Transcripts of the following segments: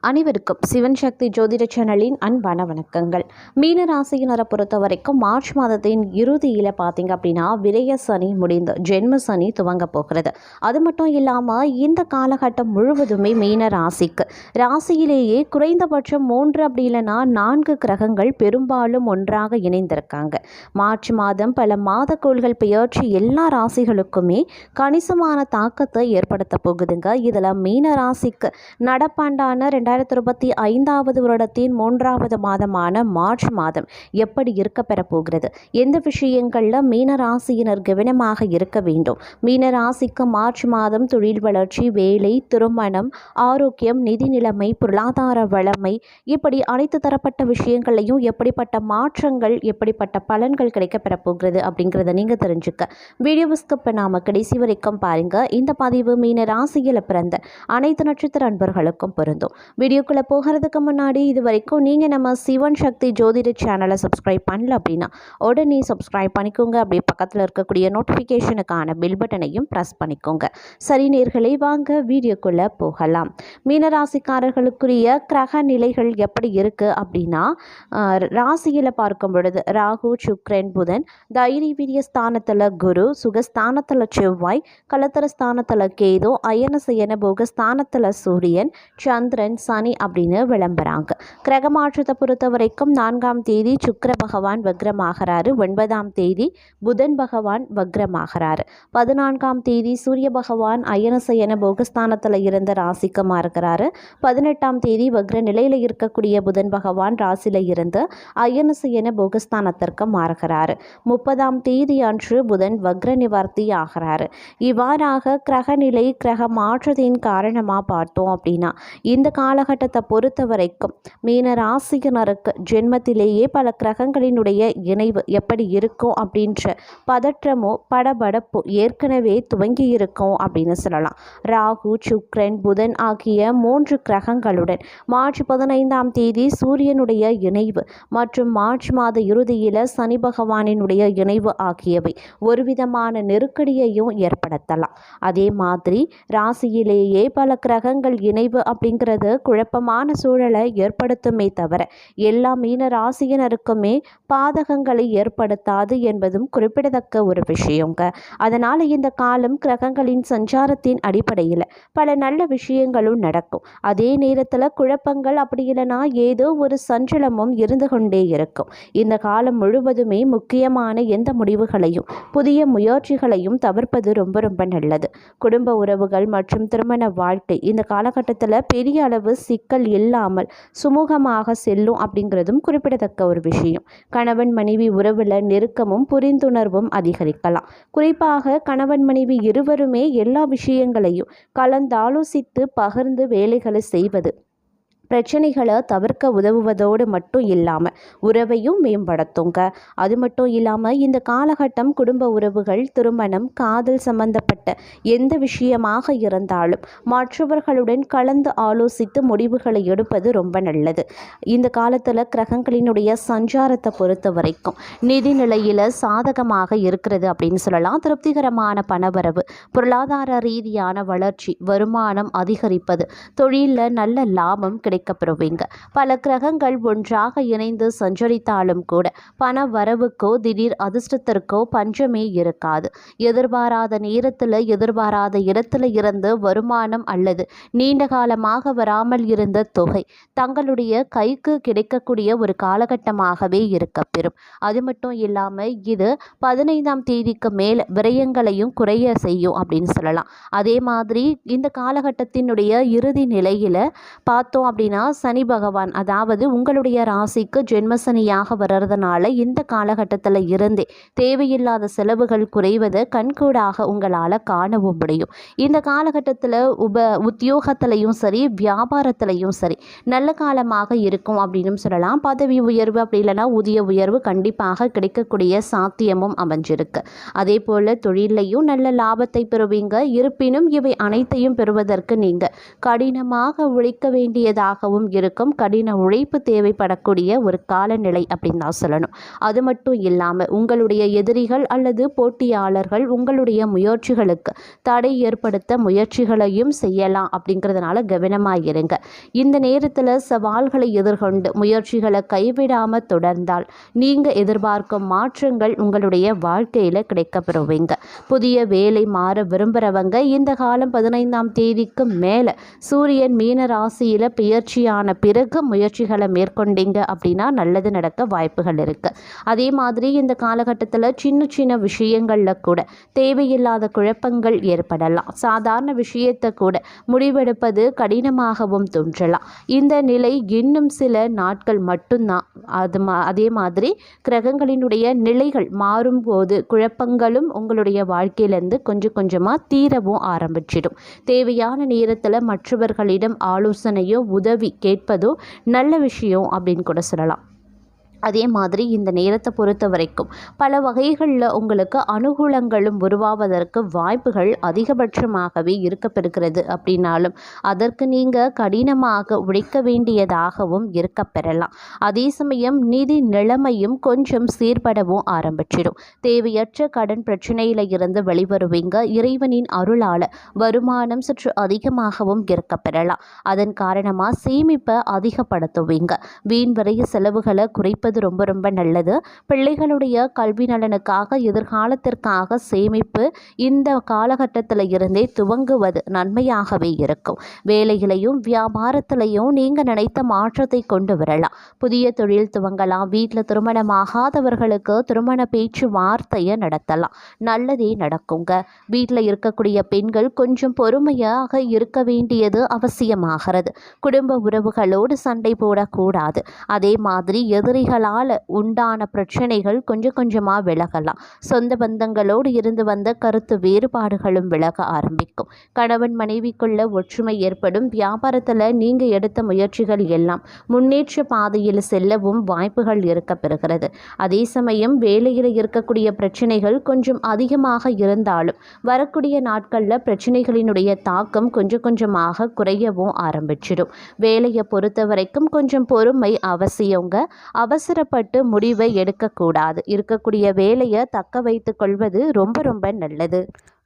அனைவருக்கும் சிவன் சக்தி ஜோதிட சேனலின் அன்பான வணக்கங்கள். மீன ராசியினரை பொறுத்த வரைக்கும் மார்ச் மாதத்தின் இறுதியில் பார்த்தீங்க அப்படின்னா விரய சனி முடிந்து ஜென்ம சனி துவங்க போகிறது. அது மட்டும் இல்லாமல் இந்த காலகட்டம் முழுவதுமே மீன ராசியிலேயே குறைந்தபட்சம் 3 அப்படி இல்லைன்னா 4 கிரகங்கள் பெரும்பாலும் ஒன்றாக இணைந்திருக்காங்க. மார்ச் மாதம் பல மாதக்கோள்கள் பெயர்ச்சி எல்லா ராசிகளுக்குமே கணிசமான தாக்கத்தை ஏற்படுத்த போகுதுங்க. இதில் மீன ராசிக்கு நடப்பாண்டான 2025 வருடத்தின் 3வது மாதமான மார்ச் மாதம் எப்படி இருக்க பெற போகிறது, எந்த விஷயங்களில் மீன ராசியினர் கவனமாக இருக்க வேண்டும், மீன ராசிக்கு மார்ச் மாதம் தொழில் வளர்ச்சி, வேலை, திருமணம், ஆரோக்கியம், நிதி நிலைமை, பொருளாதார வளமை, இப்படி அனைத்து தரப்பட்ட விஷயங்களையும் எப்படிப்பட்ட மாற்றங்கள் எப்படிப்பட்ட பலன்கள் கிடைக்க பெற போகிறது அப்படிங்கிறத நீங்கள் தெரிஞ்சுக்க வீடியோவை ஸ்கிப் பண்ணாமல் கடைசி வரைக்கும் பாருங்க. இந்த பதிவு மீன ராசியில் பிறந்த அனைத்து நட்சத்திர அன்பர்களுக்கும் பொருந்தும். வீடியோக்குள்ளே போகிறதுக்கு முன்னாடி இது வரைக்கும் நீங்கள் நம்ம சிவன் சக்தி ஜோதிட சேனலை சப்ஸ்கிரைப் பண்ணல அப்படின்னா உடனே சப்ஸ்கிரைப் பண்ணிக்கோங்க. அப்படியே பக்கத்தில் இருக்கக்கூடிய நோட்டிஃபிகேஷனுக்கான பெல் பட்டனையும் ப்ரெஸ் பண்ணிக்கோங்க. சரி நேயர்களே, வாங்க வீடியோக்குள்ளே போகலாம். மீனராசிக்காரர்களுக்குரிய கிரக நிலைகள் எப்படி இருக்குது அப்படின்னா, ராசியில் பார்க்கும் பொழுது ராகு, சுக்கிரன், புதன், தைரிய வீரிய ஸ்தானத்தில் குரு, சுகஸ்தானத்தில் செவ்வாய், கலத்தர ஸ்தானத்தில் கேது, அயனசயன போகஸ்தானத்தில் சூரியன், சந்திரன், சனி அப்படின்னு விளம்புறாங்க. கிரக மாற்றத்தை பொறுத்த வரைக்கும் 4ஆம் தேதி சுக்கிர பகவான் வக்ரமாகிறாரு, 9ஆம் தேதி புதன் பகவான் வக்ரமாகிறாரு, 14ஆம் தேதி சூரிய பகவான் அயனசயன போகஸ்தானத்தில் இருந்த ராசிக்கு மாறுகிறாரு, 18ஆம் தேதி வக்ர நிலையில் இருக்கக்கூடிய புதன் பகவான் ராசியில் இருந்து அயனசயன போகஸ்தானத்திற்கு மாறுகிறாரு, 30ஆம் தேதி அன்று புதன் வக்ர நிவர்த்தி ஆகிறாரு. இவ்வாறாக கிரகநிலை கிரக மாற்றத்தின் காரணமாக பார்த்தோம் அப்படின்னா இந்த காலகட்டத்தை பொறுத்த வரைக்கும் மீன ராசியினருக்கு ஜென்மத்திலேயே பல கிரகங்களினுடைய இணைவு எப்படி இருக்கும் அப்படின்ற பதற்றமோ படபடப்போ ஏற்கனவே துவங்கி இருக்கும் அப்படின்னு சொல்லலாம். ராகு, சுக்கிரன், புதன் ஆகிய 3 கிரகங்களுடன் மார்ச் 15ஆம் தேதி சூரியனுடைய இணைவு மற்றும் மார்ச் மாத இறுதியில் சனி பகவானினுடைய இணைவு ஆகியவை ஒரு விதமான நெருக்கடியையும் ஏற்படுத்தலாம். அதே மாதிரி ராசியிலேயே பல கிரகங்கள் இணைவு அப்படிங்கிறது குழப்பமான சூழலை ஏற்படுத்துமே தவிர எல்லா மீன ராசியினருக்குமே பாதகங்களை ஏற்படுத்தாது என்பதும் குறிப்பிடத்தக்க ஒரு விஷயங்க. அதனால் இந்த காலம் கிரகங்களின் சஞ்சாரத்தின் அடிப்படையில் பல நல்ல விஷயங்களும் நடக்கும். அதே நேரத்தில் குழப்பங்கள் அப்படி இல்லைனா ஏதோ ஒரு சஞ்சலமும் இருந்து கொண்டே இருக்கும். இந்த காலம் முழுவதுமே முக்கியமான எந்த முடிவுகளையும் புதிய முயற்சிகளையும் தவிர்ப்பது ரொம்ப ரொம்ப நல்லது. குடும்ப உறவுகள் மற்றும் திருமண வாழ்க்கை இந்த காலகட்டத்தில் பெரிய அளவு சிக்கல் இல்லாமல் சுமூகமாக செல்லும் அப்படிங்கிறதும் குறிப்பிடத்தக்க ஒரு விஷயம். கணவன் மனைவி உறவில் நெருக்கமும் புரிந்துணர்வும் அதிகரிக்கலாம். குறிப்பாக கணவன் மனைவி இருவருமே எல்லா விஷயங்களையும் கலந்தாலோசித்து பகிர்ந்து வேலைகளை செய்வது பிரச்சனைகளை தவிர்க்க உதவுவதோடு மட்டும் இல்லாமல் உறவையும் மேம்படுத்துங்க. அது மட்டும் இல்லாமல் இந்த காலகட்டம் குடும்ப உறவுகள், திருமணம், காதல் சம்பந்தப்பட்ட எந்த விஷயமாக இருந்தாலும் மற்றவர்களுடன் கலந்து ஆலோசித்து முடிவுகளை எடுப்பது ரொம்ப நல்லது. இந்த காலத்தில் கிரகங்களினுடைய சஞ்சாரத்தை பொறுத்த வரைக்கும் நிதி நிலையில் சாதகமாக இருக்கிறது அப்படின்னு சொல்லலாம். திருப்திகரமான பணவரவு, பொருளாதார ரீதியான வளர்ச்சி, வருமானம் அதிகரிப்பது, தொழிலில் நல்ல லாபம் கிடைக்கப்பெறுவீங்க. பல கிரகங்கள் ஒன்றாக இணைந்து சஞ்சரித்தாலும் கூட பண வரவுக்கோ திடீர் அதிர்ஷ்டத்திற்கோ பஞ்சமே இருக்காது. எதிர்பாராத நேரத்தில் எதிர்பாராத இடத்துல இருந்து வருமானம் அல்லது நீண்ட காலமாக வராமல் இருந்த தொகை தங்களுடைய கைக்கு கிடைக்கக்கூடிய ஒரு காலகட்டமாகவே இருக்கப்பெறும். அது மட்டும் இல்லாமல் இது 15ஆம் தேதிக்கு மேல் விரயங்களையும் குறைய செய்யும் அப்படின்னு சொல்லலாம். அதே மாதிரி இந்த காலகட்டத்தினுடைய இறுதி நிலையில் பார்த்தோம் அப்படின்னா சனி பகவான், அதாவது உங்களுடைய ராசிக்கு ஜென்மசனியாக வர்றதுனால இந்த காலகட்டத்தில் இருந்தே தேவையில்லாத செலவுகள் குறைவதை கண்கூடாக உங்களால் காணவும் முடியும். இந்த காலகட்டத்தில் உத்தியோகத்திலையும் சரி, வியாபாரத்திலையும் சரி நல்ல காலமாக இருக்கும் அப்படின்னு சொல்லலாம். பதவி உயர்வு அப்படி இல்லைனா ஊதிய உயர்வு கண்டிப்பாக கிடைக்கக்கூடிய சாத்தியமும் அமைஞ்சிருக்கு. அதே போல் தொழிலையும் நல்ல லாபத்தை பெறுவீங்க. இருப்பினும் இவை அனைத்தையும் பெறுவதற்கு நீங்கள் கடினமாக உழைக்க வேண்டியதாக வேண்டியதாகவும் இருக்கும். கடின உழைப்பு தேவைப்படக்கூடிய ஒரு காலநிலை அப்படின்னு தான் சொல்லணும். அது மட்டும் இல்லாமல் உங்களுடைய எதிரிகள் அல்லது போட்டியாளர்கள் உங்களுடைய முயற்சிகளுக்கு தடை ஏற்படுத்த முயற்சிகளையும் செய்யலாம். அப்படிங்கிறதுனால கவனமாக இருங்க. இந்த நேரத்தில் சவால்களை எதிர்கொண்டு முயற்சிகளை கைவிடாமல் தொடர்ந்தால் நீங்கள் எதிர்பார்க்கும் மாற்றங்கள் உங்களுடைய வாழ்க்கையில் கிடைக்கப்பெறுவீங்க. புதிய வேலை மாற விரும்புகிறவங்க இந்த காலம் 15ஆம் தேதிக்கு மேலே சூரியன் மீன ராசியில் பெயர்ச்சியான பிறகு முயற்சிகளை மேற்கொண்டீங்க அப்படின்னா நல்லது நடக்க வாய்ப்புகள் இருக்குது. அதே மாதிரி இந்த காலகட்டத்தில் சின்ன சின்ன விஷயங்களில் கூட தேவையில்லாத குழப்பங்கள் ஏற்படலாம். சாதாரண விஷயத்தை கூட முடிவெடுப்பது கடினமாகவும் தோன்றலாம். இந்த நிலை இன்னும் சில நாட்கள் மட்டும்தான். அதே மாதிரி கிரகங்களினுடைய நிலைகள் மாறும்போது குழப்பங்களும் உங்களுடைய வாழ்க்கையிலேருந்து கொஞ்சம் கொஞ்சமாக தீரவும் ஆரம்பிச்சிடும். தேவையான நேரத்தில் மற்றவர்களிடம் ஆலோசனையோ உதவி கேட்பதோ நல்ல விஷயம் அப்படின்னு கூட சொல்லலாம். அதே மாதிரி இந்த நேரத்தை பொறுத்த வரைக்கும் பல வகைகளில் உங்களுக்கு அனுகூலங்களும் உருவாவதற்கு வாய்ப்புகள் அதிகபட்சமாகவே இருக்கப்பெறுகிறது. அப்படின்னாலும் அதற்கு நீங்கள் கடினமாக உழைக்க வேண்டியதாகவும் இருக்கப்பெறலாம். அதே சமயம் நிதி நிலைமையும் கொஞ்சம் சீர்படவும் ஆரம்பிச்சிடும். தேவையற்ற கடன் பிரச்சனையில் இருந்து வெளிவருவீங்க. இறைவனின் அருளால் வருமானம் சற்று அதிகமாகவும் இருக்கப்பெறலாம். அதன் காரணமாக சேமிப்பை அதிகப்படுத்துவீங்க. வீண் வரைய செலவுகளை குறைப்பது ரொம்ப ரொம்ப நல்லது. பிள்ளைகளுடைய கல்வி நலனுக்காக எதிர்காலத்திற்காக சேமிப்பு இந்த காலகட்டத்தில் இருந்தே துவங்குவது நன்மையாகவே இருக்கும். வேலைகளையும் வியாபாரத்திலையும் நீங்கள் நினைத்த மாற்றத்தை கொண்டு வரலாம். புதிய தொழில் துவங்கலாம். வீட்டில் திருமணமாகாதவர்களுக்கு திருமண பேச்சு வார்த்தையை நடத்தலாம். நல்லதே நடக்குங்க. வீட்டில் இருக்கக்கூடிய பெண்கள் கொஞ்சம் பொறுமையாக இருக்க வேண்டியது அவசியமாகிறது. குடும்ப உறவுகளோடு சண்டை போடக்கூடாது. அதே மாதிரி எதிரிகள் உண்டான பிரச்சனைகள் கொஞ்சம் கொஞ்சமாக விலகலாம். சொந்த பந்தங்களோடு இருந்து வந்த கருத்து வேறுபாடுகளும் விலக ஆரம்பிக்கும். கணவன் மனைவிக்குள்ள ஒற்றுமை ஏற்படும். வியாபாரத்தில் நீங்கள் எடுத்த முயற்சிகள் எல்லாம் முன்னேற்ற பாதையில் செல்லவும் வாய்ப்புகள் இருக்க பெறுகிறது. அதே சமயம் வேலையில் இருக்கக்கூடிய பிரச்சனைகள் கொஞ்சம் அதிகமாக இருந்தாலும் வரக்கூடிய நாட்களில் பிரச்சனைகளினுடைய தாக்கம் கொஞ்சம் கொஞ்சமாக குறையவும் ஆரம்பிச்சிடும். வேலையை பொறுத்த வரைக்கும் கொஞ்சம் பொறுமை அவசியங்க. அவசரப்பட்டு முடிவை எடுக்கக்கூடாது. இருக்கக்கூடிய வேலையை தக்க வைத்து கொள்வது ரொம்ப ரொம்ப நல்லது.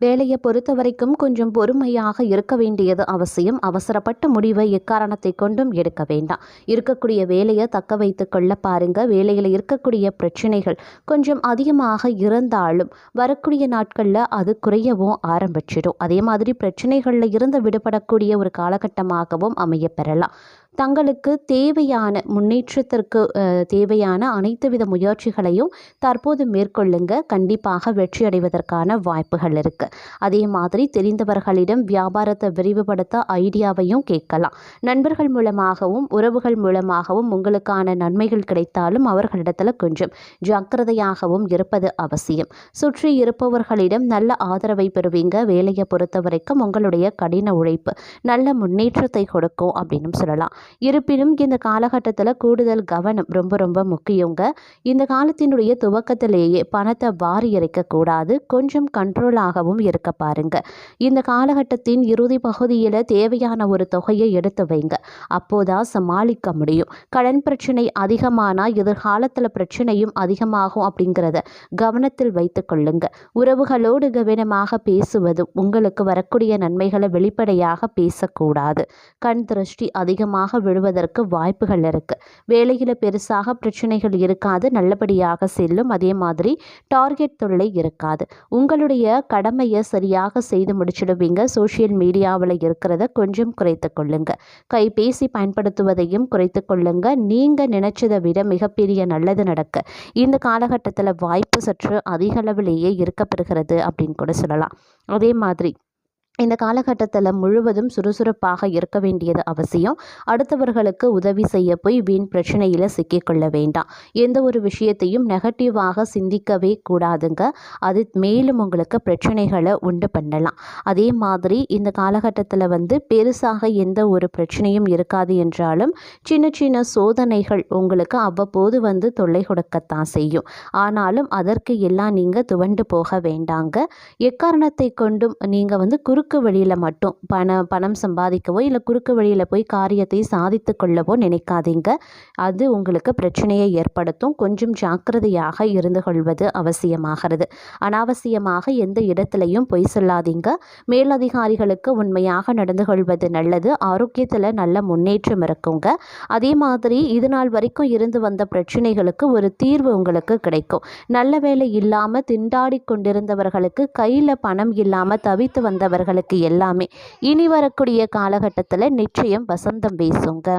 வேலையை பொறுத்த வரைக்கும் கொஞ்சம் பொறுமையாக இருக்க வேண்டியது அவசியம். அவசரப்பட்ட முடிவை எக்காரணத்தை கொண்டும் எடுக்க வேண்டாம். இருக்கக்கூடிய வேலையை தக்க வைத்து கொள்ள பாருங்க. வேலையில் இருக்கக்கூடிய பிரச்சனைகள் கொஞ்சம் அதிகமாக இருந்தாலும் வரக்கூடிய நாட்களில் அது குறையவும் ஆரம்பிச்சிடும். அதே மாதிரி பிரச்சனைகளில் இருந்து விடுபடக்கூடிய ஒரு காலகட்டமாகவும் அமைய பெறலாம். தங்களுக்கு தேவையான முன்னேற்றத்திற்கு தேவையான அனைத்து வித முயற்சிகளையும் தற்போது மேற்கொள்ளுங்க. கண்டிப்பாக வெற்றி அடைவதற்கான வாய்ப்புகள் இருக்குது. அதே மாதிரி தெரிந்தவர்களிடம் வியாபாரத்தை விரிவுபடுத்த ஐடியாவையும் கேட்கலாம். நண்பர்கள் மூலமாகவும் உறவுகள் மூலமாகவும் உங்களுக்கான நன்மைகள் கிடைத்தாலும் அவர்களிடத்தில் கொஞ்சம் ஜாக்கிரதையாகவும் இருப்பது அவசியம். சுற்றி இருப்பவர்களிடம் நல்ல ஆதரவை பெறுவீங்க. வேலையை பொறுத்த வரைக்கும் உங்களுடைய கடின உழைப்பு நல்ல முன்னேற்றத்தை கொடுக்கும் அப்படின்னு சொல்லலாம். இருப்பினும் இந்த காலகட்டத்தில் கூடுதல் கவனம் ரொம்ப ரொம்ப முக்கியங்க. இந்த காலத்தினுடைய துவக்கத்திலேயே பணத்தை வாரி இறைக்கக்கூடாது. கொஞ்சம் கண்ட்ரோலாகவும் இருக்க பாருங்க. இந்த காலகட்டத்தின் இறுதி பகுதியில் தேவையான ஒரு தொகையை எடுத்து வைங்க. அப்போதான் சமாளிக்க முடியும். கடன் பிரச்சனை அதிகமானால் எதிர்காலத்தில் பிரச்சனையும் அதிகமாகும். அப்படிங்கிறத கவனத்தில் வைத்து கொள்ளுங்க. உறவுகளோடு கவனமாக பேசுவதும் உங்களுக்கு வரக்கூடிய நன்மைகளை வெளிப்படையாக பேசக்கூடாது. கண் திருஷ்டி அதிகமாக விழுவதற்கு வாய்ப்புகள் இருக்கு. வேலையில் பெருசாக பிரச்சனைகள் இருக்காது. நல்லபடியாக செல்லும். அதே மாதிரி டார்கெட் தொல்லை இருக்காது. உங்களுடைய கடமையை சரியாக செய்து முடிச்சிடுவீங்க. சோஷியல் மீடியாவில் இருக்கிறத கொஞ்சம் குறைத்து கொள்ளுங்க. கைபேசி பயன்படுத்துவதையும் குறைத்து கொள்ளுங்க. நீங்கள் நினைச்சதை விட மிகப்பெரிய நல்லது நடக்க இந்த காலகட்டத்தில் வாய்ப்பு சற்று அதிக அளவிலேயே இருக்கப்பெறுகிறது அப்படின்னு கூட சொல்லலாம். அதே மாதிரி இந்த காலகட்டத்தில் முழுவதும் சுறுசுறுப்பாக இருக்க வேண்டியது அவசியம். அடுத்தவர்களுக்கு உதவி செய்ய போய் வீண் பிரச்சனையில் சிக்கிக்கொள்ள வேண்டாம். எந்த ஒரு விஷயத்தையும் நெகட்டிவாக சிந்திக்கவே கூடாதுங்க. அது மேலும் உங்களுக்கு பிரச்சனைகளை உண்டு பண்ணலாம். அதே மாதிரி இந்த காலகட்டத்தில் பெருசாக எந்த ஒரு பிரச்சனையும் இருக்காது என்றாலும் சின்ன சின்ன சோதனைகள் உங்களுக்கு அவ்வப்போது தொல்லை கொடுக்கத்தான் செய்யும். ஆனாலும் அதற்கு எல்லாம் நீங்கள் துவண்டு போக வேண்டாங்க. எக்காரணத்தை கொண்டும் நீங்கள் குறுக்கு வழியில் மட்டும் பணம் சம்பாதிக்கவோ இல்லை குறுக்கு வழியில் போய் காரியத்தை சாதித்து கொள்ளவோ நினைக்காதீங்க. அது உங்களுக்கு பிரச்சனையை ஏற்படுத்தும். கொஞ்சம் ஜாக்கிரதையாக இருந்து கொள்வது அவசியமாகிறது. அனாவசியமாக எந்த இடத்துலையும் பொய் சொல்லாதீங்க. மேலதிகாரிகளுக்கு உண்மையாக நடந்து கொள்வது நல்லது. ஆரோக்கியத்தில் நல்ல முன்னேற்றம் இருக்குங்க. அதே மாதிரி இது நாள் வரைக்கும் இருந்து வந்த பிரச்சனைகளுக்கு ஒரு தீர்வு உங்களுக்கு கிடைக்கும். நல்ல வேலை இல்லாமல் திண்டாடி கொண்டிருந்தவர்களுக்கு, கையில் பணம் இல்லாமல் தவித்து வந்தவர்களுக்கு எல்லாமே இனி வரக்கூடிய காலகட்டத்தில் நிச்சயம் வசந்தம் வீசுங்க.